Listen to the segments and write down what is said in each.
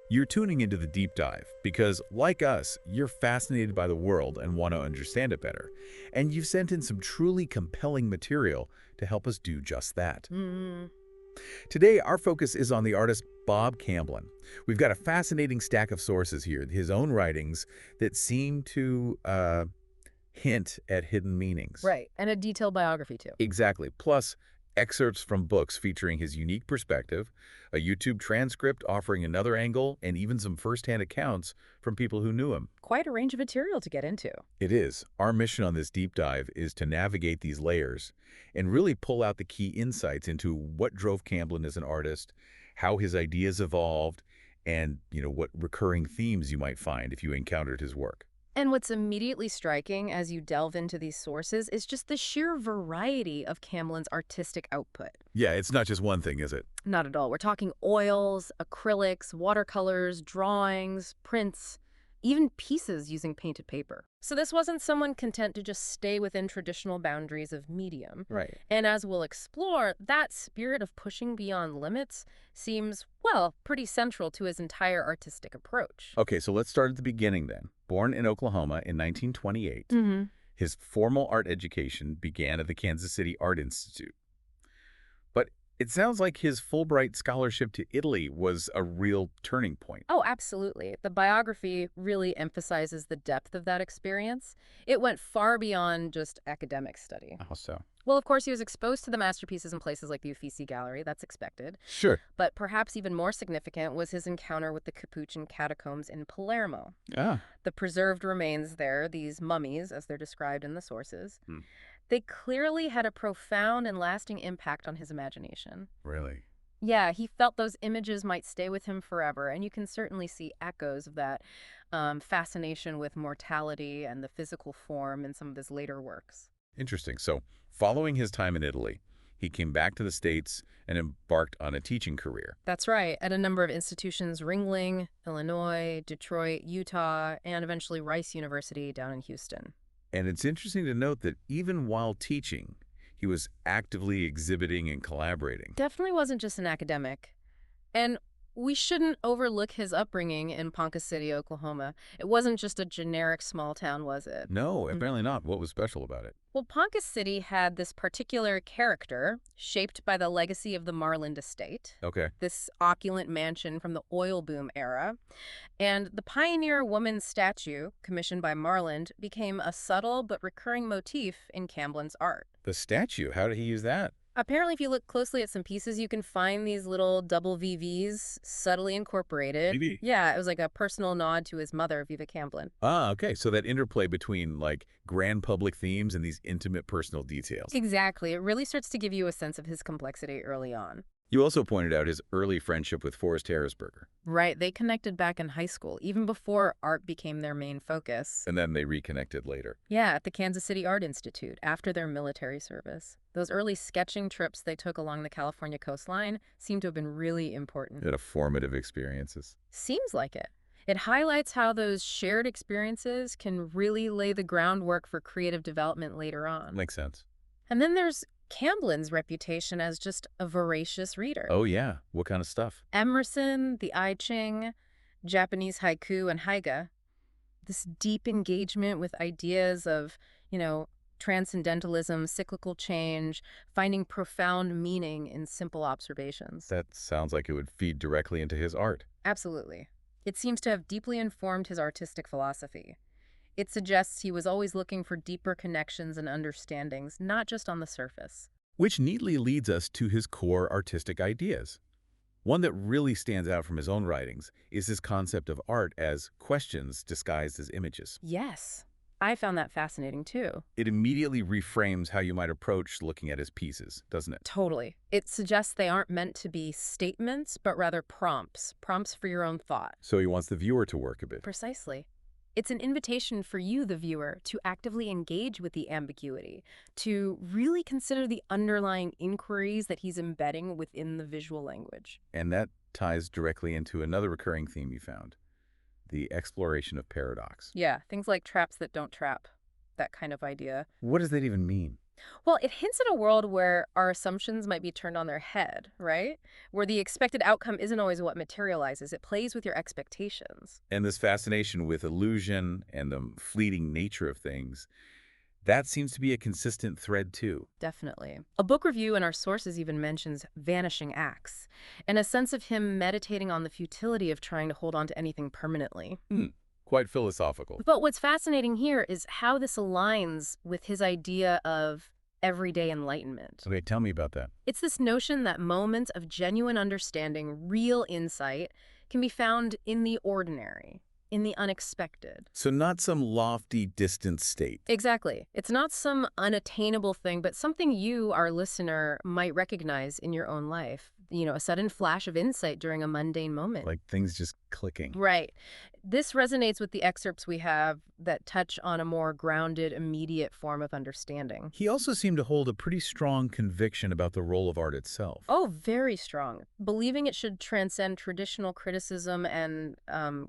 You're tuning into the deep dive because, like us, you're fascinated by the world and want to understand it better. And you've sent in some truly compelling material to help us do just that. Mm, Today, our focus is on the artist Bob Camblin. We've got a fascinating stack of sources here, his own writings that seem to hint at hidden meanings. right. And a detailed biography, too. Exactly. Plus, excerpts from books featuring his unique perspective, a YouTube transcript offering another angle, and even some firsthand accounts from people who knew him. Quite a range of material to get into. It is. Our mission on this deep dive is to navigate these layers and really pull out the key insights into what drove Camblin as an artist, how his ideas evolved, and, what recurring themes you might find if you encountered his work. And what's immediately striking as you delve into these sources is just the sheer variety of Camblin's artistic output. Yeah, it's not just one thing, is it? Not at all. We're talking oils, acrylics, watercolors, drawings, prints, even pieces using painted paper. So this wasn't someone content to just stay within traditional boundaries of medium. Right. And as we'll explore, that spirit of pushing beyond limits seems, well, pretty central to his entire artistic approach. Okay, so let's start at the beginning then. Born in Oklahoma in 1928, Mm-hmm. his formal art education began at the Kansas City Art Institute. But it sounds like his Fulbright scholarship to Italy was a real turning point. Oh, absolutely. The biography really emphasizes the depth of that experience. It went far beyond just academic study. How so? Well, of course, he was exposed to the masterpieces in places like the Uffizi Gallery. That's expected. Sure. But perhaps even more significant was his encounter with the Capuchin catacombs in Palermo. Ah, The preserved remains there, these mummies, as they're described in the sources, Hmm. they clearly had a profound and lasting impact on his imagination. really? Yeah, he felt those images might stay with him forever, and you can certainly see echoes of that fascination with mortality and the physical form in some of his later works. Interesting. So, following his time in Italy, he came back to the States and embarked on a teaching career. That's right, at a number of institutions, Ringling, Illinois, Detroit, Utah, and eventually Rice University down in Houston. And it's interesting to note that even while teaching, he was actively exhibiting and collaborating. Definitely wasn't just an academic. And we shouldn't overlook his upbringing in Ponca City, Oklahoma. It wasn't just a generic small town, was it? No, apparently not. What was special about it? Well, Ponca City had this particular character shaped by the legacy of the Marland estate, Okay. this opulent mansion from the oil boom era. And the pioneer woman statue, commissioned by Marland, became a subtle but recurring motif in Camblin's art. The statue, how did he use that? Apparently, if you look closely at some pieces, you can find these little double VVs subtly incorporated. VV? Yeah, it was like a personal nod to his mother, Viva Camblin. Ah, okay. So that interplay between grand public themes and these intimate personal details. Exactly. It really starts to give you a sense of his complexity early on. You also pointed out his early friendship with Forrest Harrisberger, Right, they connected back in high school, even before art became their main focus. and then they reconnected later. Yeah, at the Kansas City Art Institute, after their military service. Those early sketching trips they took along the California coastline seem to have been really important. They had formative experiences. Seems like it. It highlights how those shared experiences can really lay the groundwork for creative development later on. Makes sense. And then there's Camblin's reputation as just a voracious reader. Oh, yeah. What kind of stuff? Emerson, the I Ching, Japanese haiku, and haiga. This deep engagement with ideas of, transcendentalism, cyclical change, finding profound meaning in simple observations. That sounds like it would feed directly into his art. Absolutely. It seems to have deeply informed his artistic philosophy. It suggests he was always looking for deeper connections and understandings, not just on the surface. Which neatly leads us to his core artistic ideas. One that really stands out from his own writings is his concept of art as questions disguised as images. Yes, I found that fascinating too. It immediately reframes how you might approach looking at his pieces, doesn't it? Totally. It suggests they aren't meant to be statements, but rather prompts for your own thought. So he wants the viewer to work a bit. Precisely. It's an invitation for you, the viewer, to actively engage with the ambiguity, to really consider the underlying inquiries that he's embedding within the visual language. And that ties directly into another recurring theme you found, the exploration of paradox. Yeah, things like traps that don't trap, that kind of idea. What does that even mean? Well, it hints at a world where our assumptions might be turned on their head, right? Where the expected outcome isn't always what materializes. It plays with your expectations. And this fascination with illusion and the fleeting nature of things, that seems to be a consistent thread too. Definitely. A book review in our sources even mentions vanishing acts and a sense of him meditating on the futility of trying to hold on to anything permanently. Hmm, quite philosophical. But what's fascinating here is how this aligns with his idea of everyday enlightenment. Okay, tell me about that. It's this notion that moments of genuine understanding, real insight, can be found in the ordinary, in the unexpected. So not some lofty, distant state. Exactly. It's not some unattainable thing, but something you, our listener, might recognize in your own life. A sudden flash of insight during a mundane moment. Like things just clicking. Right. This resonates with the excerpts we have that touch on a more grounded, immediate form of understanding. He also seemed to hold a pretty strong conviction about the role of art itself. Oh, very strong. Believing it should transcend traditional criticism and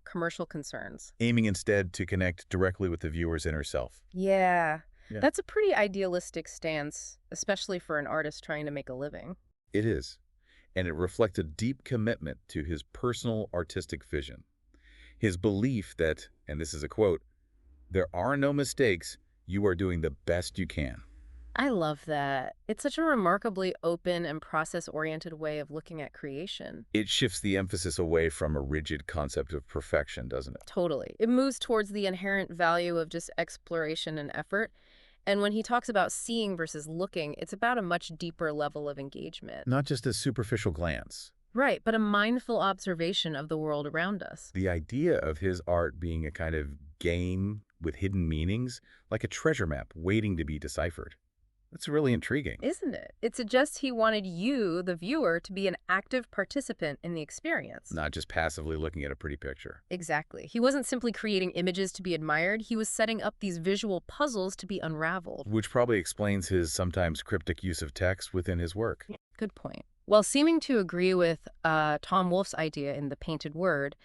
commercial concerns. Aiming instead to connect directly with the viewer's inner self. Yeah. Yeah. That's a pretty idealistic stance, especially for an artist trying to make a living. It is. And it reflects a deep commitment to his personal artistic vision. His belief that, and this is a quote, "There are no mistakes, you are doing the best you can." I love that. It's such a remarkably open and process-oriented way of looking at creation. It shifts the emphasis away from a rigid concept of perfection, doesn't it? Totally. It moves towards the inherent value of just exploration and effort. And when he talks about seeing versus looking, it's about a much deeper level of engagement. Not just a superficial glance. Right, but a mindful observation of the world around us. The idea of his art being a kind of game with hidden meanings, like a treasure map waiting to be deciphered. That's really intriguing. Isn't it? It suggests he wanted you, the viewer, to be an active participant in the experience. Not just passively looking at a pretty picture. Exactly. He wasn't simply creating images to be admired, he was setting up these visual puzzles to be unraveled. Which probably explains his sometimes cryptic use of text within his work. Good point. While seeming to agree with Tom Wolfe's idea in The Painted Word,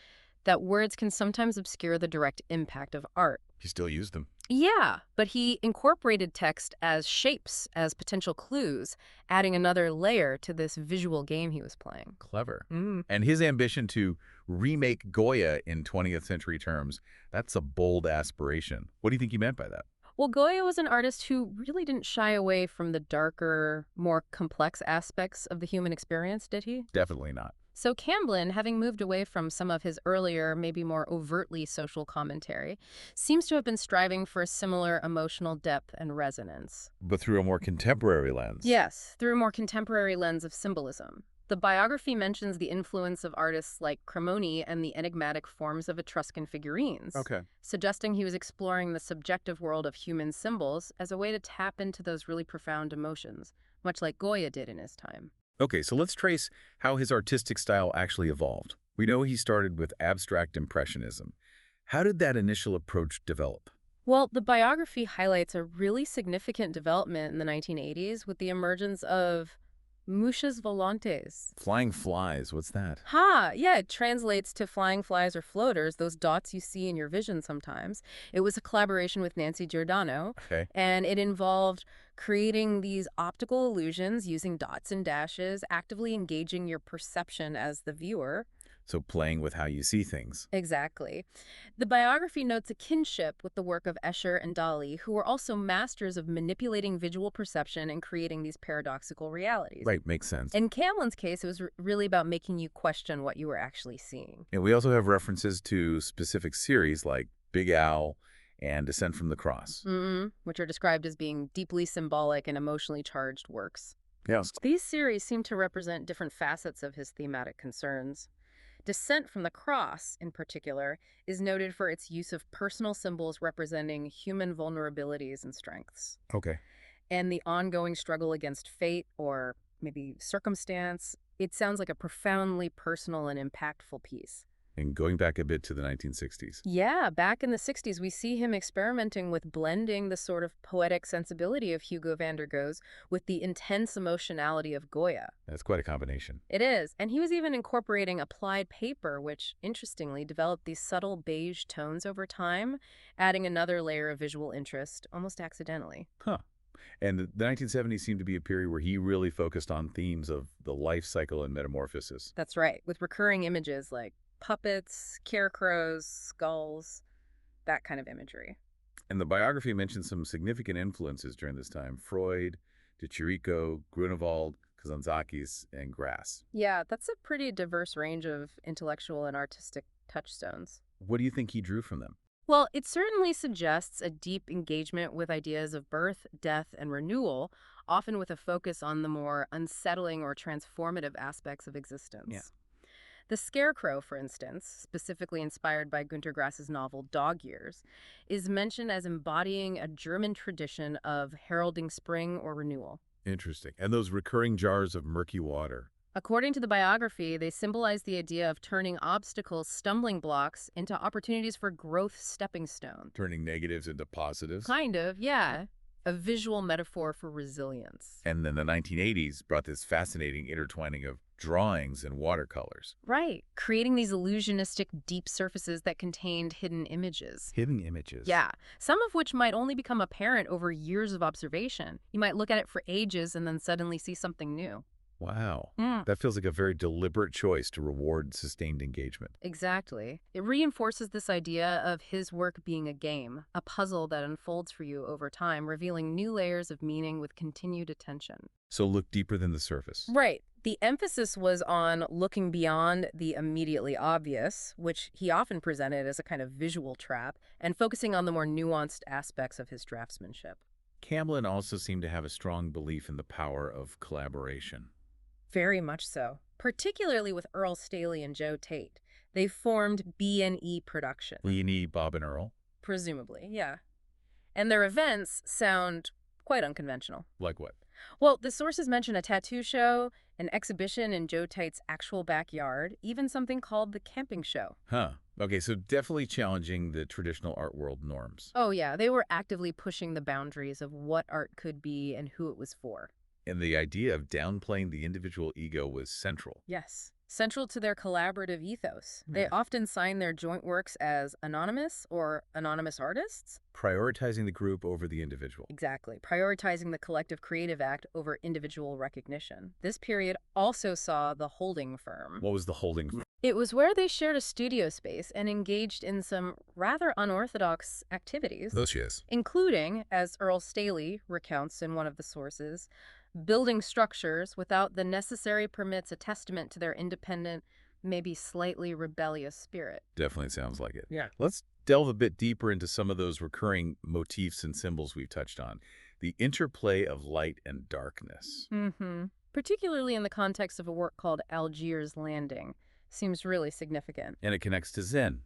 that words can sometimes obscure the direct impact of art. He still used them. Yeah, but he incorporated text as shapes, as potential clues, adding another layer to this visual game he was playing. Clever. And his ambition to remake Goya in 20th century terms, that's a bold aspiration. What do you think he meant by that? Well, Goya was an artist who really didn't shy away from the darker, more complex aspects of the human experience, did he? Definitely not. So Camblin, having moved away from some of his earlier, maybe more overtly social commentary, seems to have been striving for a similar emotional depth and resonance. But through a more contemporary lens. Yes, through a more contemporary lens of symbolism. The biography mentions the influence of artists like Cremoni and the enigmatic forms of Etruscan figurines, Okay. suggesting he was exploring the subjective world of human symbols as a way to tap into those really profound emotions, much like Goya did in his time. Okay, so let's trace how his artistic style actually evolved. We know he started with abstract impressionism. How did that initial approach develop? Well, the biography highlights a really significant development in the 1980s with the emergence of Mouches volantes. Flying flies, what's that? Yeah, it translates to flying flies or floaters, those dots you see in your vision sometimes. It was a collaboration with Nancy Giordano, Okay. and it involved creating these optical illusions using dots and dashes, actively engaging your perception as the viewer. So playing with how you see things. Exactly. The biography notes a kinship with the work of Escher and Dali, who were also masters of manipulating visual perception and creating these paradoxical realities. Right, makes sense. In Camlin's case, it was really about making you question what you were actually seeing. And we also have references to specific series like Big Owl and Descent from the Cross. Which are described as being deeply symbolic and emotionally charged works. Yes. These series seem to represent different facets of his thematic concerns. Descent from the Cross, in particular, is noted for its use of personal symbols representing human vulnerabilities and strengths. Okay. And the ongoing struggle against fate, or maybe circumstance, it sounds like a profoundly personal and impactful piece. And going back a bit to the 1960s. Yeah, back in the 60s, we see him experimenting with blending the sort of poetic sensibility of Hugo van der Goes with the intense emotionality of Goya. That's quite a combination. It is. And he was even incorporating applied paper, which, interestingly, developed these subtle beige tones over time, adding another layer of visual interest, almost accidentally. Huh. And the 1970s seemed to be a period where he really focused on themes of the life cycle and metamorphosis. That's right, with recurring images like puppets, scarecrows, skulls, that kind of imagery. And the biography mentions some significant influences during this time: Freud, de Chirico, Grunewald, Kazantzakis, and Grass. Yeah, that's a pretty diverse range of intellectual and artistic touchstones. What do you think he drew from them? Well, it certainly suggests a deep engagement with ideas of birth, death, and renewal, often with a focus on the more unsettling or transformative aspects of Yeah. existence. The scarecrow, for instance, specifically inspired by Günter Grass's novel Dog Years, is mentioned as embodying a German tradition of heralding spring or renewal. Interesting. And those recurring jars of murky water. According to the biography, they symbolize the idea of turning obstacles, stumbling blocks, into opportunities for growth stepping stones. Turning negatives into positives. Kind of, yeah. A visual metaphor for resilience. And then the 1980s brought this fascinating intertwining of drawings and watercolors. Right, creating these illusionistic deep surfaces that contained hidden images. Hidden images. Yeah, some of which might only become apparent over years of observation. You might look at it for ages and then suddenly see something new. Wow. Mm. That feels like a very deliberate choice to reward sustained engagement. Exactly. It reinforces this idea of his work being a game, a puzzle that unfolds for you over time, revealing new layers of meaning with continued attention. So look deeper than the surface. Right. The emphasis was on looking beyond the immediately obvious, which he often presented as a kind of visual trap, and focusing on the more nuanced aspects of his draftsmanship. Camblin also seemed to have a strong belief in the power of collaboration. Very much so, particularly with Earl Staley and Joe Tate. They formed B&E Production. Leanie, Bob, and Earl? Presumably, yeah. And their events sound quite unconventional. Like what? Well, the sources mention a tattoo show, an exhibition in Joe Tate's actual backyard, even something called the camping show. Huh. Okay, so definitely challenging the traditional art world norms. Oh yeah, they were actively pushing the boundaries of what art could be and who it was for. And the idea of downplaying the individual ego was central. Yes. Central to their collaborative ethos. They Yeah. often sign their joint works as anonymous or anonymous artists. Prioritizing the group over the individual. Exactly. Prioritizing the collective creative act over individual recognition. This period also saw the holding firm. What was the holding? It was where they shared a studio space and engaged in some rather unorthodox activities, Those yes. including, as Earl Staley recounts in one of the sources, building structures without the necessary permits, a testament to their independent, maybe slightly rebellious spirit. Definitely sounds like it. Yeah. Let's delve a bit deeper into some of those recurring motifs and symbols we've touched on. The interplay of light and darkness. Mm-hmm. Particularly in the context of a work called Algier's Landing. Seems really significant. And it connects to Zen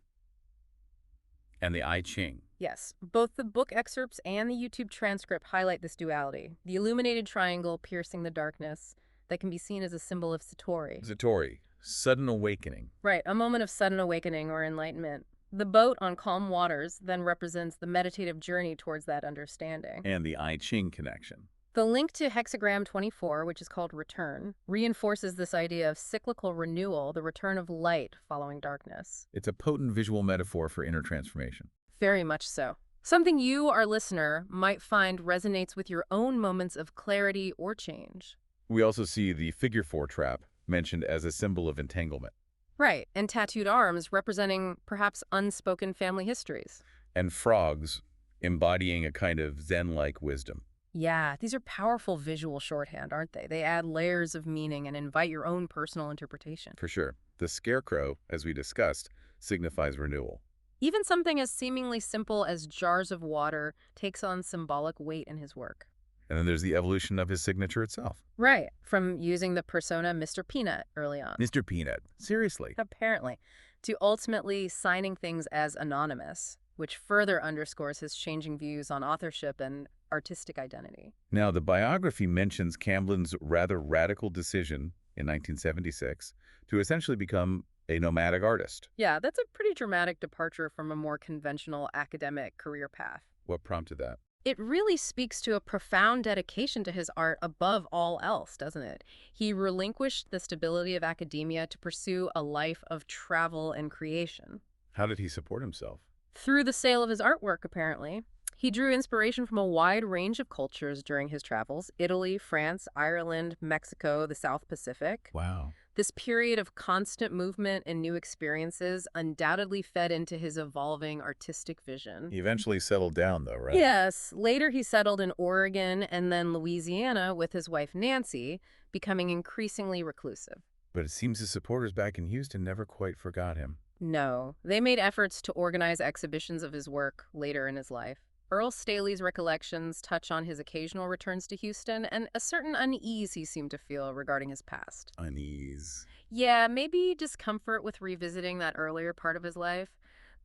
and the I Ching. Yes, both the book excerpts and the YouTube transcript highlight this duality. The illuminated triangle piercing the darkness that can be seen as a symbol of Satori. Satori, sudden awakening. Right, a moment of sudden awakening or enlightenment. The boat on calm waters then represents the meditative journey towards that understanding. And the I Ching connection. The link to hexagram 24, which is called Return, reinforces this idea of cyclical renewal, the return of light following darkness. It's a potent visual metaphor for inner transformation. Very much so. Something you, our listener, might find resonates with your own moments of clarity or change. We also see the figure 4 trap mentioned as a symbol of entanglement. Right, and tattooed arms representing perhaps unspoken family histories. And frogs embodying a kind of Zen-like wisdom. Yeah, these are powerful visual shorthand, aren't they? They add layers of meaning and invite your own personal interpretation. For sure. The scarecrow, as we discussed, signifies renewal. Even something as seemingly simple as jars of water takes on symbolic weight in his work. And then there's the evolution of his signature itself. Right, from using the persona Mr. Peanut early on. Mr. Peanut. Seriously. Apparently, to ultimately signing things as anonymous, which further underscores his changing views on authorship and artistic identity. Now, the biography mentions Camblin's rather radical decision in 1976 to essentially become a nomadic artist. Yeah, that's a pretty dramatic departure from a more conventional academic career path. What prompted that? It really speaks to a profound dedication to his art above all else, doesn't it? He relinquished the stability of academia to pursue a life of travel and creation. How did he support himself? Through the sale of his artwork, apparently. He drew inspiration from a wide range of cultures during his travels: Italy, France, Ireland, Mexico, the South Pacific. Wow. This period of constant movement and new experiences undoubtedly fed into his evolving artistic vision. He eventually settled down, though, right? Yes, later he settled in Oregon and then Louisiana with his wife Nancy, becoming increasingly reclusive. But it seems his supporters back in Houston never quite forgot him. No, they made efforts to organize exhibitions of his work later in his life. Earl Staley's recollections touch on his occasional returns to Houston and a certain unease he seemed to feel regarding his past. Unease. Yeah, maybe discomfort with revisiting that earlier part of his life.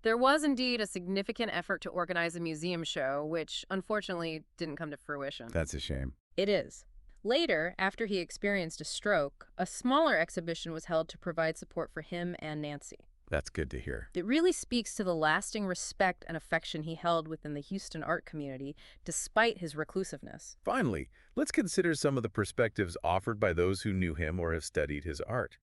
There was indeed a significant effort to organize a museum show, which unfortunately didn't come to fruition. That's a shame. It is. Later, after he experienced a stroke, a smaller exhibition was held to provide support for him and Nancy. That's good to hear. It really speaks to the lasting respect and affection he held within the Houston art community, despite his reclusiveness. Finally, let's consider some of the perspectives offered by those who knew him or have studied his art.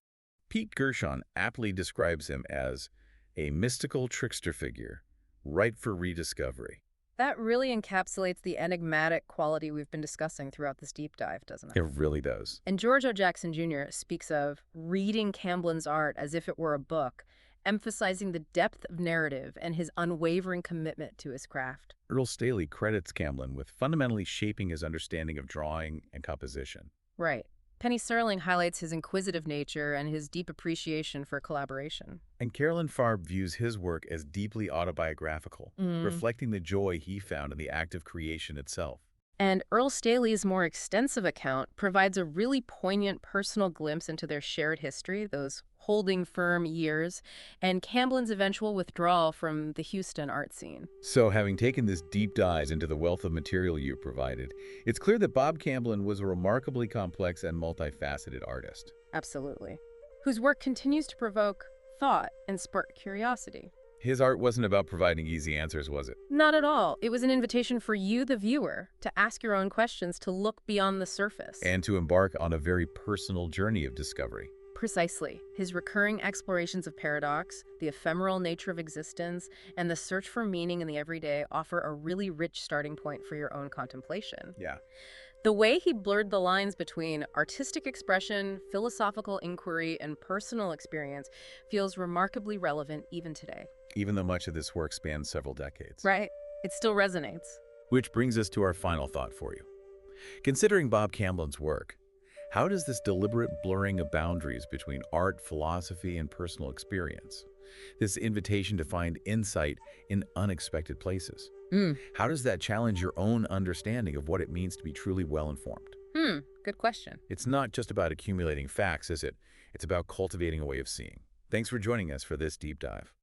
Pete Gershon aptly describes him as a mystical trickster figure, ripe for rediscovery. That really encapsulates the enigmatic quality we've been discussing throughout this deep dive, doesn't It it? really does. And George O. Jackson Jr. speaks of reading Camblin's art as if it were a book, emphasizing the depth of narrative and his unwavering commitment to his craft. Earl Staley credits Camblin with fundamentally shaping his understanding of drawing and composition. Right. Penny Serling highlights his inquisitive nature and his deep appreciation for collaboration. And Carolyn Farb views his work as deeply autobiographical, reflecting the joy he found in the act of creation itself. And Earl Staley's more extensive account provides a really poignant personal glimpse into their shared history, those holding firm years, and Camblin's eventual withdrawal from the Houston art scene. So, having taken this deep dive into the wealth of material you provided, it's clear that Bob Camblin was a remarkably complex and multifaceted artist. Absolutely. Whose work continues to provoke thought and spark curiosity. His art wasn't about providing easy answers, was it? Not at all. It was an invitation for you, the viewer, to ask your own questions, to look beyond the surface. And to embark on a very personal journey of discovery. Precisely. His recurring explorations of paradox, the ephemeral nature of existence, and the search for meaning in the everyday offer a really rich starting point for your own contemplation. Yeah. The way he blurred the lines between artistic expression, philosophical inquiry, and personal experience feels remarkably relevant even today. Even though much of this work spans several decades. Right? It still resonates. Which brings us to our final thought for you. Considering Bob Camblin's work, how does this deliberate blurring of boundaries between art, philosophy, and personal experience, this invitation to find insight in unexpected places, how does that challenge your own understanding of what it means to be truly well-informed? Good question. It's not just about accumulating facts, is it? It's about cultivating a way of seeing. Thanks for joining us for this deep dive.